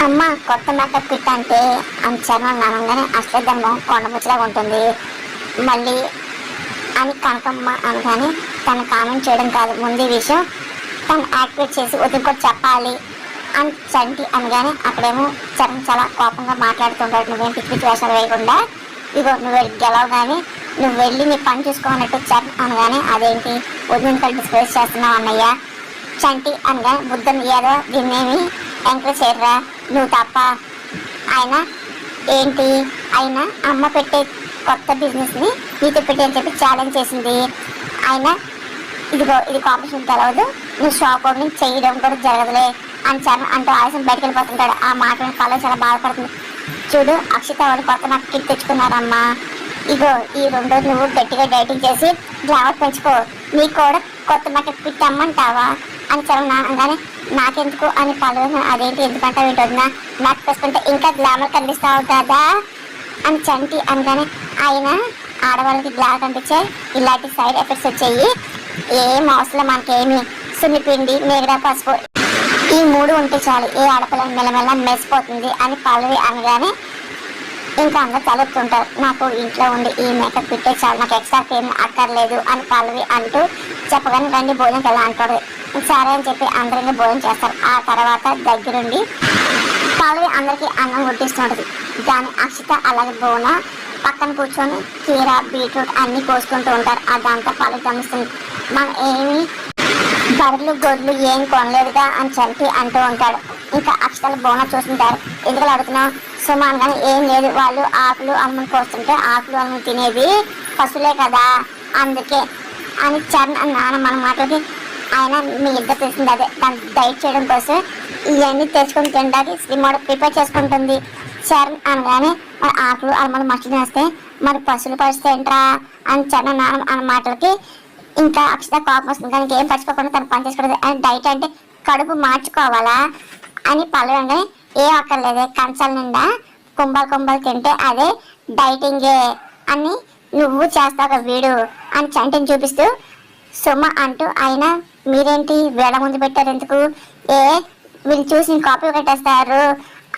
అమ్మ కొత్త makeup kit అంటే అని చరణం అనగానే అసలే దాని మొహం కొండముచ్చలాగా ఉంటుంది. మళ్ళీ అని కనకమ్మ అనగానే తను కామెంట్ చేయడం కాదు, ముందు విషయం తను యాక్టివేట్ చేసి వదిలికొట్టి చెప్పాలి అని చంటి అనగానే అక్కడేమో చరణ్ చాలా కోపంగా మాట్లాడుతుంటాడు. నువ్వేం పిచ్చి పిచ్చి వేషాలు వేయకుండా ఇగో నువ్వు గెలవు కానీ నువ్వు వెళ్ళి నీ పని చూసుకోమన్నట్టు చరణ్ అనగానే అదేంటి వదిలిని కలిపి డిస్కస్ చేస్తున్నావు అన్నయ్య చంటి అనగా బుద్ధం ఏదో దీన్నేమి ఎంకరేజ్ చేయరా నువ్వు తప్ప. ఆయన ఏంటి ఆయన అమ్మ పెట్టే కొత్త బిజినెస్ని నీతో పెట్టి అని చెప్పి ఛాలెంజ్ చేసింది. ఆయన ఇదిగో ఇది కాంపిటీషన్ తెలవదు, నువ్వు షాప్ ఓపెనింగ్ చేయడం కూడా జరగదులే అని చరణ్ అంటూ ఆలస్యం బయటకు వెళ్ళిపోతుంటాడు. ఆ మాటలను కళ చాలా బాధపడుతుంది. చూడు అక్షిత వాళ్ళు కొత్త నాకు కిట్ తెచ్చుకున్నారమ్మా, ఇగో ఈ 2 రోజులు నువ్వు గట్టిగా డైటింగ్ చేసి గ్లామర్ పెంచుకో, నీకు కూడా కొత్త నాకు కిట్ అమ్మంటావా అని చరణ్ అనగానే నాకెందుకు అని పలు అదేంటి ఎందుకంటే వీటొద్దునా నాకు పెట్టుకుంటే ఇంకా గ్లామర్ కనిపిస్తావు కదా అని చంటి అనగానే ఆయన ఆడవాళ్ళకి గ్లామర్ కనిపించే ఇలాంటి సైడ్ ఎఫెక్ట్స్ వచ్చాయి, ఏం అవసరం మనకేమి సున్నిపిండి మేగడ పసుపు ఈ 3 ఉంటే చాలు ఏ ఆడపిల్ల మెల్లమెల్ల మెసిపోతుంది అని పల్లవి అనగానే ఇంకా అందరూ తలెత్తుంటారు. నాకు ఇంట్లో ఉండి ఈ మేకప్ పెట్టే చాలు, నాకు ఎక్స్ట్రా ఏం అక్కర్లేదు అని పల్లవి అంటూ చెప్పగానే రండి భోజనంకి ఎలా అంటాడు. సరే అని చెప్పి అందరినీ భోజనం చేస్తారు. ఆ తర్వాత దగ్గరుండి పల్లవి అందరికీ అన్నం వడ్డిస్తుంటుంది. దాని అక్షిత అలాగే బోన పక్కన కూర్చొని కీర బీట్రూట్ అన్నీ కోసుకుంటూ ఉంటారు. అదంతా పల్లవి గమనిస్తుంది. మనం ఏమి బర్రెలు గొడ్లు ఏం కొనలేదుగా అని చంటి అంటూ ఉంటాడు. ఇంకా అక్షతలు బోన చూస్తుంటారు. ఎందుకు అడుగుతున్నావు సుమాన్ కానీ ఏం లేదు, వాళ్ళు ఆకులు అమ్మని కోస్తుంటే ఆకులు అమ్మని తినేది పశువులే కదా అందుకే అని చరణ్ అని నాన్న మన మాటకి ఆయన మీ ఇద్దరు తెలిసింది అదే తను డైట్ చేయడం కోసం ఇవన్నీ తెచ్చుకొని తినడానికి శ్రీమోడ ప్రిపేర్ చేసుకుంటుంది. చరణ్ అనగానే మరి ఆకులు అమ్మలు మనుషులు వేస్తే మరి పశువులు పరిస్థితి ఏంట్రా అని చరణ్ నాన్న అన్న మాటలకి ఇంకా అక్షత కోపం వస్తుంది. కానీ ఏం పరచుకోకుండా తను పని చేసుకోవడం అని డైట్ అంటే కడుపు మార్చుకోవాలా అని పల్లవంగానే ఏ అక్కర్లేదే కంచాల నిండా కుంభాలు తింటే అదే డైటింగే అని నువ్వు చేస్తావు వీడు అని చంటిని చూపిస్తూ సుమ అంటూ ఆయన మీరేంటి వేళ ముందు పెట్టారు ఎందుకు ఏ వీళ్ళు చూసి కాపీ కట్టేస్తారు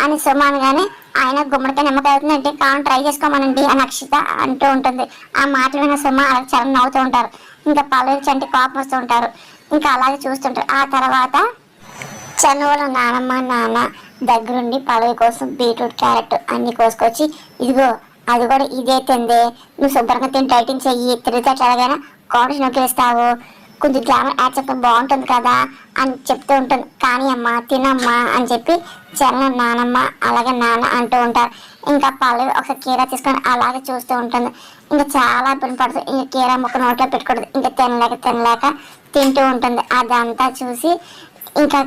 అని సుమ అనగానే ఆయన గుమ్మడికాయ నిమ్మకాయ అవుతుందంటే కావాలని ట్రై చేసుకోమనండి అని అక్షిత అంటూ ఉంటుంది. ఆ మాటలు విన్న సుమ అలా చరణ్ నవ్వుతూ ఉంటారు. ఇంకా పల్లవి చంటి కోపం వస్తూ ఉంటారు. ఇంకా అలాగే చూస్తుంటారు. ఆ తర్వాత చనువుల నాన్న దగ్గరుండి పల్లవి కోసం బీట్రూట్ క్యారెట్ అన్ని కోసుకొచ్చి ఇదిగో అది కూడా ఇదే తిందే, నువ్వు శుభ్రంగా తిని డైటింగ్ చెయ్యి, తిరిగితే ఎలాగైనా కాంపిటీషన్ గెలుస్తావు, కొంచెం గ్లామర్ యాడ్ చేస్తే బాగుంటుంది కదా అని చెప్తూ ఉంటుంది. కానీ అమ్మ తినమ్మా అని చెప్పి చరణ్ నానమ్మ అలాగే నాన్న అంటూ ఉంటారు. ఇంకా పల్లవి ఒకసారి కీర తీసుకొని అలాగే చూస్తూ ఉంటుంది. ఇంకా చాలా ఇబ్బంది పడుతుంది. ఇంకా కీర ముక్క నోట్లో పెట్టుకుంటుంది. ఇంకా తినలేక తింటూ ఉంటుంది. అదంతా చూసి ఇంకా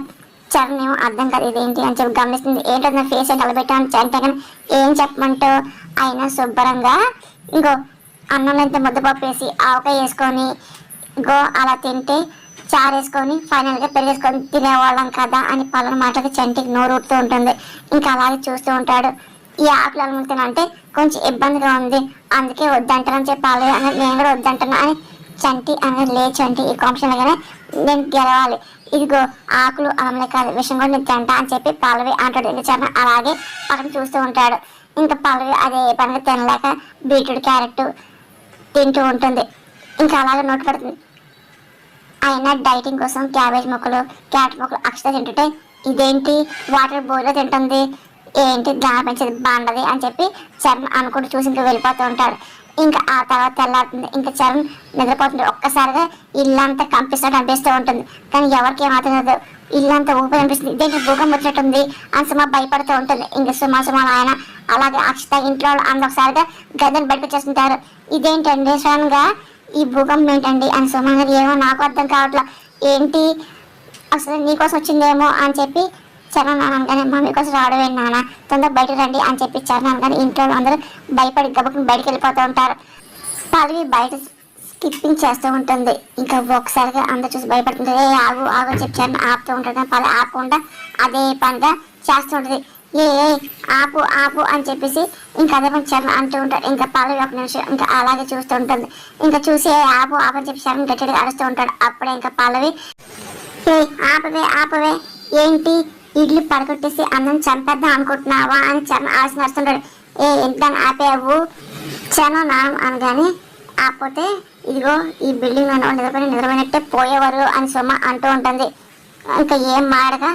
చరణ్ ఏమో అర్థం కాదు ఇదేంటి అని చెప్పి గమనిస్తుంది. ఏంటో నా ఫేస్ ఏంటి అలా పెట్టామని చంటే కానీ ఏం చెప్పమంటూ అయినా శుభ్రంగా ఇంకో అన్నంలో ఇంత ముద్దపప్పు వేసి ఆవకాయ వేసుకొని ఇంకో అలా తింటే చారు వేసుకొని ఫైనల్గా పెరిగేసుకొని తినేవాళ్ళం కదా అని పల్లెన మాటకి చంటికి నోరు ఊడుతూ ఉంటుంది. ఇంకా అలాగే చూస్తూ ఉంటాడు. ఈ ఆకులు అమ్ముతానంటే కొంచెం ఇబ్బందిగా ఉంది, అందుకే వద్దంటానని చెప్పాలి అని నేను కూడా వద్దంటున్నా అని చంటి అనేది లేచంటి ఈ కాంపిటీషన్ కానీ నేను గెలవాలి, ఇదిగో ఆకులు అమ్మలే కాదు విషయం కూడా నేను తింటా అని చెప్పి పల్లవి అంటాడు. ఇంకా చరణ్ అలాగే పక్కన చూస్తూ ఉంటాడు. ఇంకా పల్లవి అదే పనిగా తినలేక బీట్రూట్ క్యారెట్ తింటూ ఉంటుంది. ఇంకా అలాగే నోటు పడుతుంది. అయినా డైటింగ్ కోసం క్యాబేజ్ ముక్కలు క్యారెట్ ముక్కలు అక్షత తింటుంటే ఇదేంటి వాటర్ బోర్లో తింటుంది, ఏంటి గ్లామర్ పెంచేది బాగుండదు అని చెప్పి చరణ్ అనుకుంటూ చూసి ఇంకా వెళ్ళిపోతూ ఉంటాడు. ఇంకా ఆ తర్వాత తెల్లారుతుంది. ఇంకా చరణ్ నిద్రపోతుంది. ఒక్కసారిగా ఇల్లంతా కనిపిస్తూ ఉంటుంది. కానీ ఎవరికి ఏమవుతుందో ఇల్లంతా ఊపిరి అనిపిస్తుంది. ఇదేంటి భూకం వచ్చినట్టుంది అని సుమ భయపడుతూ ఉంటుంది. ఇంకా సుమ ఆయన అలాగే అక్షత ఇంట్లో అందొకసారిగా గదిని బయటకు చేస్తుంటారు. ఇదేంటండి సడన్గా ఈ భూకంపం ఏంటండి అని సుమ ఏమో నాకు అర్థం కావట్లా, ఏంటి అసలు నీకోసం వచ్చిందేమో అని చెప్పి చరణ్ అనగానే మమ్మీ కోసం రావడమే నాన్న తొందర బయట రండి అని చెప్పి చరణ్ అనగానే ఇంట్లో అందరూ భయపడి గబుకుని బయటకు వెళ్ళిపోతూ ఉంటారు. పల్లవి బయట స్కిప్పింగ్ చేస్తూ ఉంటుంది. ఇంకా ఒకసారిగా అందరూ చూసి భయపడుతుంటే ఆగు ఆగు చెప్పి చరణ్ ఆపుతూ ఉంటాడు. పల్లవి ఆపకుండా అదే పనిగా చేస్తూ ఉంటుంది. ఆపు ఆపు అని చెప్పేసి ఇంకా అదే పని చరణ్ అంటూ ఉంటాడు. ఇంకా పల్లవి ఒక నిమిషం ఇంకా అలాగే చూస్తూ ఉంటుంది. ఇంకా చూసి ఆపు ఆపు అని చెప్పి చరణ్ గట్టిగా అరుస్తూ ఉంటాడు. అప్పుడే ఇంకా పల్లవి ఆపవే ఏంటి ఇడ్లీ పడగొట్టేసి అందరం చంపేద్దాం అనుకుంటున్నావా అని చరణ్ ఆలోచన వస్తుంటాడు. ఎంతని ఆపేవు చరణ్ నాన్న అనగానే ఆపోతే ఇదిగో ఈ బిల్డింగ్ నిద్రపోయినట్టే పోయేవారు అని సుమ అంటూ ఉంటుంది. ఇంకా ఏం మాడగా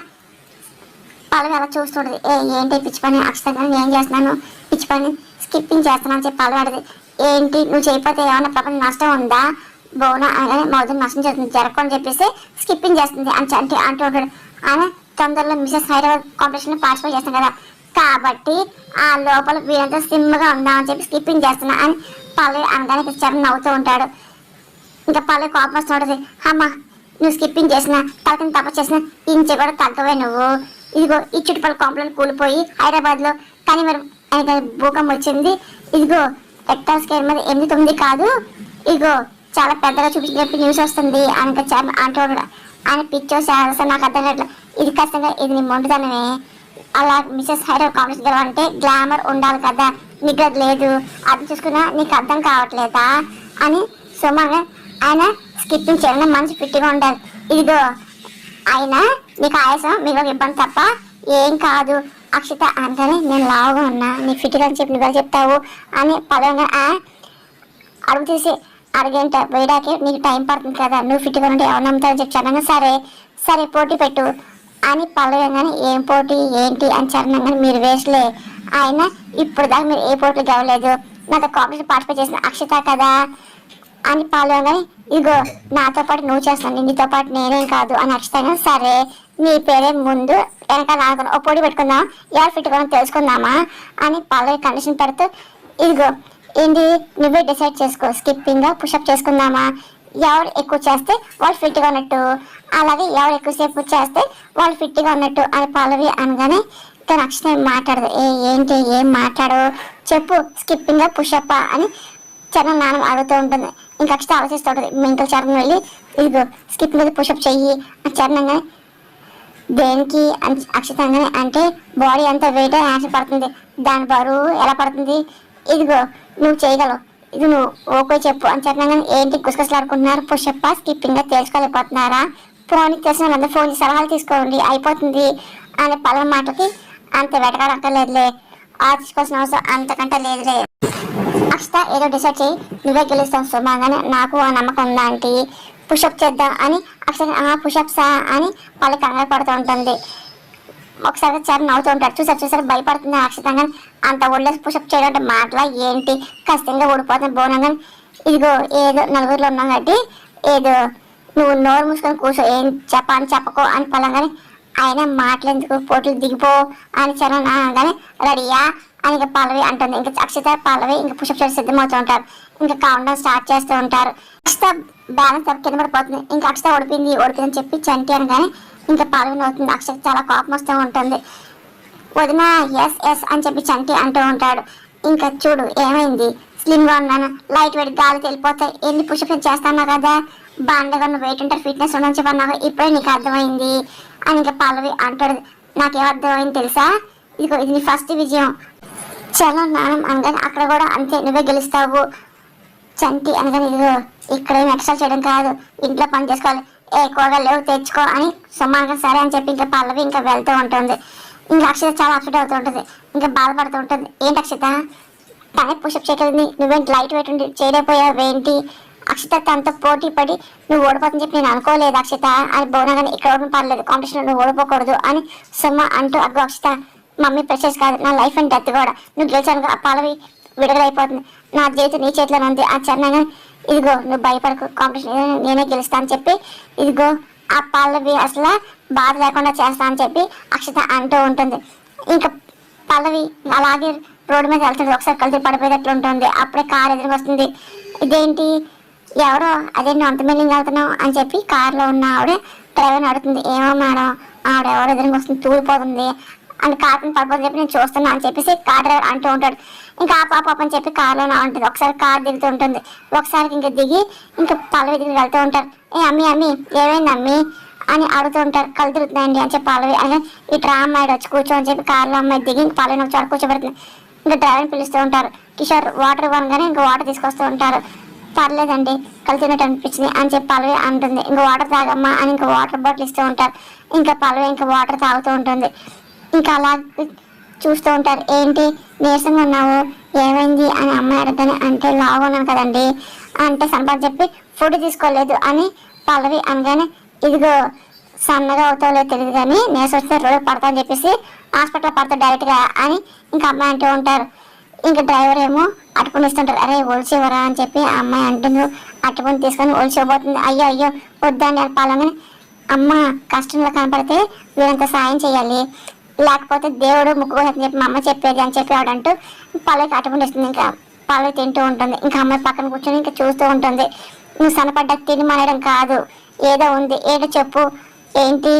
పల్లవి అలా చూస్తుంటది. ఏంటి పిచ్చి పని అక్షతంగా ఏం చేస్తున్నాను పిచ్చి పని స్కిప్పింగ్ చేస్తున్నాను అని చెప్పి పల్లవి ఏంటి నువ్వు చేయకపోతే ఏమన్నా ప్రపంచ నష్టం ఉందా బోనా అనగానే మౌదం నష్టం జరగని చెప్పేసి స్కిప్పింగ్ చేస్తుంది అని అంటూ ఉంటాడు. ఆయన తొందరలో మిసెస్ హైదరాబాద్ కాంపిటీషన్ పార్టిసిపేట్ చేస్తాం కదా కాబట్టి ఆ లోపల వీరంతా సిమ్గా ఉందామని చెప్పి స్కిప్పింగ్ చేస్తున్నా అని పల్లవి అనగానే చరణ్ నవ్వుతూ ఉంటాడు. ఇంకా పల్లవి కోపం వస్తుంటది. అమ్మ నువ్వు స్కిప్పింగ్ చేసిన తలకిని తప్ప చేసిన ఇంచే కూడా తగ్గవే నువ్వు. ఇదిగో ఈ చుట్టుపక్కల కాంప్లైంట్ కూలిపోయి హైదరాబాద్లో కానీ మరి భూకంపం వచ్చింది. ఇదిగో ఎక్టర్ స్కేర్ మీద 8-9 కాదు ఇదిగో చాలా పెద్దగా చూపించినట్టు న్యూస్ వస్తుంది అని అంటాడు. ఆయన పిచ్చో సార్ నాకు అర్థం కావట్లేదు. ఇది ఖచ్చితంగా ఇది నీ మొండుతనమే. అలా మిసెస్ హైదరాబాద్ కాంపిటీషన్ గెలవాలంటే గ్లామర్ ఉండాలి కదా నీకు అది లేదు అది చూసుకున్నా నీకు అర్థం కావట్లేదా అని సుమారుగా ఆయన స్కిప్పింగ్ చేయడం మంచి ఫిట్గా ఉండాలి. ఇదిగో అయినా నీకు ఆయాసం మీకు ఇబ్బంది తప్ప ఏం కాదు అక్షిత అంటేనే నేను లావుగా ఉన్నా నీ ఫిట్గా అని చెప్పి నువ్వు చెప్తావు అని పదంగా అడుగు తీసి అరగంట వేయడానికి నీకు టైం పడుతుంది కదా నువ్వు ఫిట్గా ఉంటే ఎవరు నమ్ముతారని చెప్పి చరణంగా సరే పోటీ పెట్టు అని పల్లవంగానే ఏం పోటీ ఏంటి అని చరణంగానే మీరు వేసలే ఆయన ఇప్పుడు దాకా మీరు ఏ పోటీ గెలవలేదు నాతో కాంపిటీషన్ పార్టిసిపేట్ చేసిన అక్షిత కదా అని పల్లవంగానే ఇగో నాతో పాటు నువ్వు చేస్తున్నాను నీతో పాటు నేనేం కాదు అని అక్షితంగా సరే నీ పేరే ముందు వెనకాల అనుకున్నా ఓ పోటీ పెట్టుకుందాం ఎవరు ఫిట్గా తెలుసుకుందామా అని పల్లవి కండిషన్ పెడుతూ ఇదిగో ఏంటి నువ్వే డిసైడ్ చేసుకో స్కిప్పింగ్ పుషప్ చేసుకుందామా ఎవరు ఎక్కువ చేస్తే వాళ్ళు ఫిట్గా ఉన్నట్టు అలాగే ఎవరు ఎక్కువసేపు చేస్తే వాళ్ళు ఫిట్గా ఉన్నట్టు అని పల్లవి అనగానే తన అక్షరం మాట్లాడదు ఏంటి ఏం మాట్లాడు చెప్పు స్కిప్పింగ్ పుషప్ అని చరణ్ నాన్న అడుగుతూ ఉంటుంది. ఇంకా అక్షత ఆలోచిస్తూ ఉంటుంది. ఇంకా చరణ్ వెళ్ళి ఇదిగో స్కిప్ మీద పుషప్ చెయ్యి అని చరణంగానే దేనికి అక్షతంగానే అంటే బాడీ అంతా వెయిట్ యాక్షన్ పడుతుంది దాని బరువు ఎలా పడుతుంది ఇదిగో నువ్వు చేయగలవు ఇది నువ్వు ఓకే చెప్పు అని చెప్పినా ఏంటి గుసగుసలాడుకుంటున్నారు పుషప్ స్కిప్పింగ్ తెలుసుకోలేకపోతున్నారా ఫోన్ తెలిసిన వాళ్ళందరూ ఫోన్ చేసి సలహాలు తీసుకోండి అయిపోతుంది అనే పల్లవి మాటలకి అంత వెతకాడక్కర్లేదులే ఆలోచించుకోవాల్సిన అవసరం అంతకంటే లేదులే అక్షత ఏదో డిసైడ్ చేయి నువ్వే గెలుస్తావు సుమాగానే నాకు ఆ నమ్మకం ఉందా అంటే పుషప్ చేద్దాం అని అక్షత పుషప్సా అని పల్లవి కంగారు పడుతూ ఉంటుంది. ఒకసారి చరణ్ నవ్వుతూ ఉంటాడు. చూసారు భయపడుతుంది అక్షతంగా అంత ఒళ్ళేసి పుషప్ చేయడం అంటే మాటలా ఏంటి ఖచ్చితంగా ఓడిపోతుంది బోనంగా ఇదిగో ఏదో నలుగురిలో ఉన్నాం కాబట్టి ఏదో నువ్వు నోరు మూసుకొని కూర్చో ఏం చెప్పని చెప్పకో అని పలంగానే ఆయన మాటలెందుకు పోటీలు దిగిపో అని చరణ్ అనగానే రెడీయా అని ఇంకా పల్లవి అంటుంది. ఇంకా అక్షత పల్లవి ఇంకా పుషప్ చేయడం సిద్ధమవుతూ ఉంటారు. ఇంకా కౌంట్ డౌన్ స్టార్ట్ చేస్తూ ఉంటారు. అక్షత బ్యాలెన్స్ కింద పడిపోతుంది. ఇంకా అక్షత ఓడిపోయింది అని చెప్పి చంటి అనగానే ఇంకా పల్లవి నవ్వుతుంది. అక్షత చాలా కోపం వస్తూ ఉంటుంది. వదిన ఎస్ అని చెప్పి చంటి అంటూ ఉంటాడు. ఇంకా చూడు ఏమైంది స్లిమ్గా ఉన్నాను లైట్ వెయిట్ గాలికి వెళ్ళిపోతాయి ఎన్ని పుషప్ చేస్తాను కదా బాండగా వెయిట్ ఉంటారు ఫిట్నెస్ ఉండని చెప్పన్నావు ఇప్పుడే నీకు అర్థమైంది అని ఇంకా పల్లవి అంటాడు. నాకేం అర్థమైంది తెలుసా ఇదిగో ఇది నీ ఫస్ట్ విజయం చాలా నానం అనగానే అక్కడ కూడా అంతే నువ్వే గెలుస్తావు చంటి అనగానే ఇదిగో ఇక్కడ ఏం ఎక్స్ట్రా చేయడం కాదు ఇంట్లో పని చేసుకోవాలి ఎక్కువగా లేవు తెచ్చుకో అని సుమారుగా సరే అని చెప్పి ఇంకా పల్లవి ఇంకా వెళ్తూ ఉంటుంది. ఇంకా అక్షత చాలా అప్సెట్ అవుతూ ఉంటుంది. ఇంకా బాధపడుతూ ఉంటుంది. ఏంటి అక్షత తనే పుషప్ చేయగలిగింది నువ్వేంటి లైట్ వెయిట్ ఉండి చేయలేకపోయావేంటి అక్షత తనతో పోటీ పడి నువ్వు ఓడిపోతుందని చెప్పి నేను అనుకోలేదు అక్షత అని బోనగానే ఇక్కడ ఓడిన పర్లేదు కాంపిటీషన్ నువ్వు ఓడిపోకూడదు అని సుమ్మ అంటూ అగ్గు అక్షత మమ్మీ ప్రెషర్స్ కాదు నా లైఫ్ అండ్ డెత్ కూడా నువ్వు గెలిచాను ఆ పల్లవి విడుదలైపోతుంది నా జీవితం నీ చేతిలో ఉంది ఆ చెన్నైనా ఇదిగో నువ్వు భయపడకు కాంపిటీషన్ నేనే గెలుస్తా అని చెప్పి ఇదిగో ఆ పల్లవి అసలు బాధ లేకుండా చేస్తా అని చెప్పి అక్షత అంటూ ఉంటుంది. ఇంకా పల్లవి అలాగే రోడ్డు మీద వెళ్తుంది. ఒకసారి కలిసి పడిపోయేటట్లు ఉంటుంది. అప్పుడే కారు ఎదురుగా వస్తుంది. ఇదేంటి ఎవరో అదే నువ్వు అంత మెల్లింగ్ వెళ్తున్నావు అని చెప్పి కారులో ఉన్న ఆవిడ డ్రైవర్ని అడుగుతుంది. ఏమో మేడం ఆవిడ ఎవరో ఎదురుగా వస్తుంది తూలిపోతుంది అని కార్ని పడిపోతుంది చెప్పి నేను చూస్తున్నా అని చెప్పేసి కార్ డ్రైవర్ అంటూ ఉంటాడు. ఇంకా ఆ పాప అని చెప్పి కార్లోనే ఉంటుంది. ఒకసారి కార్ దిగుతూ ఉంటుంది. ఒకసారి ఇంకా దిగి ఇంకా పల్లవి దిగి వెళ్తూ ఉంటారు. అమ్మి ఏమైంది అమ్మి అని అడుగుతూ ఉంటారు. కళ్ళు తిరుగుతున్నాయండి అని చెప్పి పల్లవి అని ఇట్లా అమ్మాయి వచ్చి కూర్చో అని చెప్పి కార్లో అమ్మాయి దిగి ఇంక పల్లవిని ఒకసారి కూర్చోబెడుతుంది. ఇంకా డ్రైవర్ని పిలుస్తూ ఉంటారు. కిషోర్ వాటర్ ఇవ్వగానే ఇంకా వాటర్ తీసుకొస్తూ ఉంటారు. పర్లేదండి కళ్ళు తిన్నట్టు అనిపించింది అని చెప్పి పల్లవి అంటుంది. ఇంకా వాటర్ తాగమ్మా అని ఇంకా వాటర్ బాటిల్ ఇస్తూ ఉంటారు. ఇంకా పల్లవి ఇంకా వాటర్ తాగుతూ ఉంటుంది. ఇంకా అలా చూస్తూ ఉంటారు. ఏంటి నీరసంగా ఉన్నావు, ఏమైంది అని అమ్మాయి అడగని, అంటే లావున్నాను కదండి అంటే సంపద చెప్పి ఫుడ్ తీసుకోలేదు అని పల్లవి అనగానే, ఇదిగో సన్నగా అవుతావులే తెలియదు కానీ నీరసం వస్తే రోడ్డు పడతా అని చెప్పేసి హాస్పిటల్ పడతా డైరెక్ట్గా అని ఇంకా అమ్మాయి అంటూ ఉంటారు. ఇంకా డ్రైవర్ ఏమో అటుకుని ఇస్తుంటారు. అరే ఒలిచివరా అని చెప్పి ఆ అమ్మాయి అంటుంది. అటుకుని తీసుకొని ఒలిచిపోతుంది. అయ్యో అయ్యో వద్దండి అని పాలని, అమ్మ కష్టంలో కనపడితే వీరంత సాయం చేయాలి, లేకపోతే దేవుడు ముక్కు అని చెప్పి మా అమ్మ చెప్పేది అని చెప్పి ఆవిడంటూ పల్లవికి అటుకుని ఇస్తుంది. ఇంకా పల్లవి తింటూ ఉంటుంది. ఇంకా అమ్మాయి పక్కన కూర్చొని ఇంకా చూస్తూ ఉంటుంది. నువ్వు సన్నపడ్డ తిని మానేయడం కాదు, ఏదో ఉంది, ఏదో చెప్పు, ఏంటి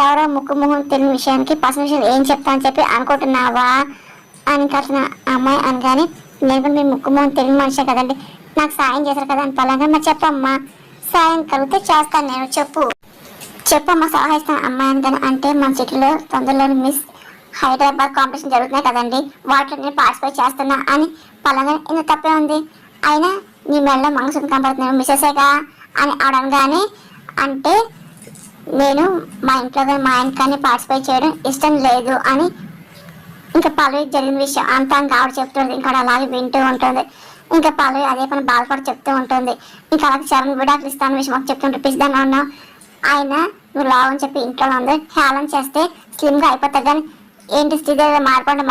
ఎవరో ముక్కు మొహం తెలియని విషయానికి పర్సనల్ విషయం ఏం చెప్తా అని చెప్పి అనుకుంటున్నావా అని కలిసిన అమ్మాయి అనగానే, నేను కూడా మీ ముక్కు మొహం తెలియని మనిషే కదండి, నాకు సాయం చేశారు కదా అని పలాగా, మరి చెప్పమ్మా, సాయం కలిగితే చేస్తాను నేను, చెప్పమ్మా సహాయిస్తాను అమ్మాయి అనగానే, అంటే మన సిటీలో తొందరలోని మిస్ హైదరాబాద్ కాంపిటీషన్ జరుగుతున్నాయి కదండి, వాటిలో నేను పార్టిసిపేట్ చేస్తున్నా అని పలాగా, ఇందుకు తప్పే ఉంది, అయినా నీ మెడలో మంగళసూత్రం కనపడుతున్నాను మిస్సెసేగా అని ఆడనగానే, అంటే నేను మా ఇంట్లో కానీ మా ఆయన కానీ పార్టిసిపేట్ చేయడం ఇష్టం లేదు అని ఇంకా పల్లవి జరిగిన విషయం అంతా ఇంకా ఆవిడ చెప్తుంది. ఇంకా అలాగే వింటూ ఉంటుంది. ఇంకా పల్లవి అదే పని బాధపడి చెప్తూ ఉంటుంది. ఇంకా అలాగే చరణ్ విడాకులు ఇస్తాను విషయం మాకు చెప్తుంటే పిస్తాను అన్నా, ఆయన నువ్వు లావు అని చెప్పి ఇంట్లో అందరూ హేళన చేస్తే స్లిమ్గా అయిపోతావు కానీ ఏంటి స్థితిలో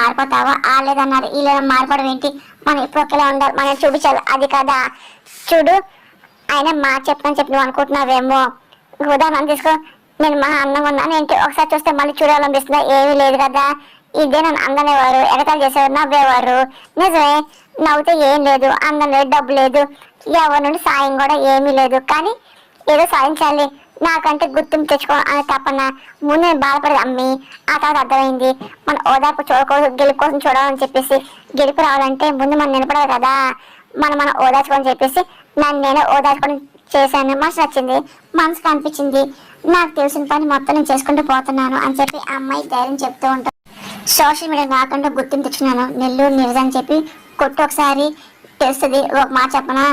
మారిపోతావా, ఆ లేదన్నారు ఈ లేదా మారిపోవడం ఏంటి, మనం ఎప్పుడు ఒకేలా ఉండాలి, మనం చూపించాలి, అది కదా చూడు, ఆయన మా చెప్పని చెప్పి నువ్వు అనుకుంటున్నావేమో, ఉదాహరణ తీసుకో, నేను మహా అందంగా ఉన్నాను ఏంటి ఒకసారి చూస్తే మళ్ళీ చూడాలనిపిస్తుందా, ఏమీ లేదు కదా, ఇదే నన్ను అందనేవారు ఎగతాలు చేసేవారు, నవ్వేవారు, నిజమే నవ్వుతే ఏం లేదు, అందం లేదు, డబ్బు లేదు, ఎవరి నుండి సాయం కూడా ఏమీ లేదు, కానీ ఏదో సాధించాలి, నాకంటే గుర్తింపు తెచ్చుకో అని తప్పన ముందు నేను బాధపడేది అమ్మి, ఆ తర్వాత అర్థమైంది మన ఓదార్పు చూడకూడదు, గెలుపు కోసం చూడాలని చెప్పేసి, గెలుపు రావాలంటే ముందు మనం నిలబడాలి కదా, మనం ఓదార్చుకోని చెప్పేసి నన్ను నేను ఓదార్చుకొని చేశాను, మనసు నచ్చింది, మనసుకు అనిపించింది, నాకు తెలిసిన పని మొత్తం నేను చేసుకుంటూ పోతున్నాను అని చెప్పి ఆ అమ్మాయి ధైర్యం చెప్తూ ఉంటాను. సోషల్ మీడియా కాకుండా గుర్తింపు తెచ్చుకున్నాను, నెల్లూరు నిరజ అని చెప్పి కొట్టు ఒకసారి తెలుస్తుంది, ఒక మాట చెప్పనా,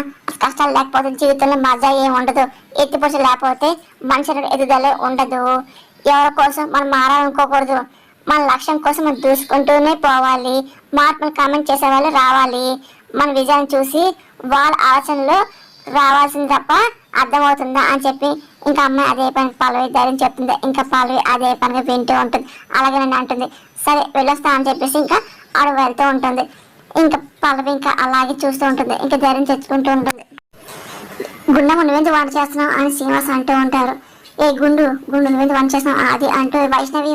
కష్టాలు లేకపోతే జీవితంలో మజా ఏమి ఉండదు, ఎత్తిపొచ్చి లేకపోతే మనిషి ఎదుగుదల ఉండదు, ఎవరి కోసం మనం మారాలనుకోకూడదు, మన లక్ష్యం కోసం మనం దూసుకుంటూనే పోవాలి, మార్పులు కామెంట్ చేసే వాళ్ళు రావాలి, మన విజయాన్ని చూసి వాళ్ళ ఆలోచనలో రావాల్సింది తప్ప అర్థమవుతుందా అని చెప్పి ఇంకా అమ్మాయి అదే పని పల్లవి ధైర్యం చెప్తుంది. ఇంకా పల్లవి అదే పనిగా వింటూ ఉంటుంది. అలాగే నన్ను అంటుంది, సరే వెళ్ళొస్తా అని చెప్పేసి ఇంకా ఆడ వెళ్తూ ఉంటుంది. ఇంకా పల్లవి ఇంకా అలాగే చూస్తూ ఉంటుంది. ఇంకా ధైర్యం తెచ్చుకుంటూ ఉంటుంది. గుండె నువ్వేంటి వంట చేస్తున్నావు అని శ్రీనివాస్ అంటూ ఉంటారు. ఏ గుండు నువ్వేంటి వంట చేస్తున్నావు అది అంటూ వైష్ణవి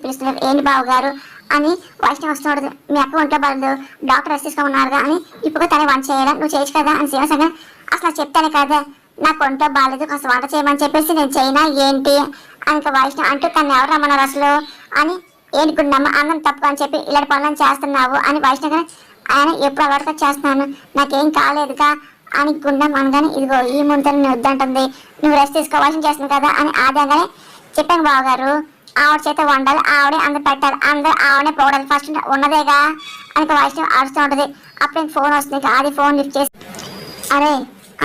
పిలుస్తున్నారు. ఏంటి బాబు గారు అని వైష్ణవి వస్తున్నాడు. మీ అక్క ఒంట్లో బాగలేదు, డాక్టర్ రెస్ట్ తీసుకున్నారుగా అని ఇప్పుడు తనే వంట చేయాలా, నువ్వు చేయొచ్చు కదా అని శ్రీనివాస్ అంటే, అసలు చెప్తానే కదా నాకు ఒంట్లో బాగాలేదు, కాస్త వంట చేయమని చెప్పేసి నేను చేయనా ఏంటి అని ఇంకా వైష్ణవి అంటూ తను ఎవరు రమ్మన్నారు అసలు అని, ఏంటి గుండమ్మ అన్నం తప్పు అని చెప్పి ఇలాంటి పనులను చేస్తున్నావు అని వైష్ణవి, ఆయన ఎప్పుడు అలవాటుగా చేస్తున్నాను, నాకేం కాలేదుగా అని గుండెం అనగానే, ఇదిగో ఈ ముందు నేను వద్దంటుంది, నువ్వు రెస్ట్ తీసుకోవాల్సి చేస్తుంది కదా అని ఆదంగానే చెప్పాను బావగారు, ఆవిడ చేత వండాలి, ఆవిడే అందరు పెట్టాలి, అందరూ ఆవిడే పోవడాలి, ఫస్ట్ ఉన్నదేగా అని వైష్ణవి అరుస్తూ ఉంటుంది. అప్పుడు ఫోన్ వస్తుంది. అది ఫోన్ లిఫ్ట్ చేసి, అరే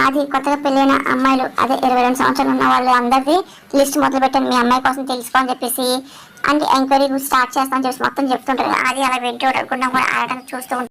అది కొత్తగా పెళ్ళైన అమ్మాయిలు, అదే 22 సంవత్సరాలు ఉన్న వాళ్ళు అందరిది లిస్ట్ మొదలు పెట్టాను, మీ అమ్మాయి కోసం తెలుసుకోని చెప్పేసి అంటే ఎంక్వైరీ స్టార్ట్ చేస్తామని చెప్పి మొత్తం చెప్తుంటారు. అది అలా వెంటనే కూడా ఆడటానికి చూస్తూ ఉంటారు.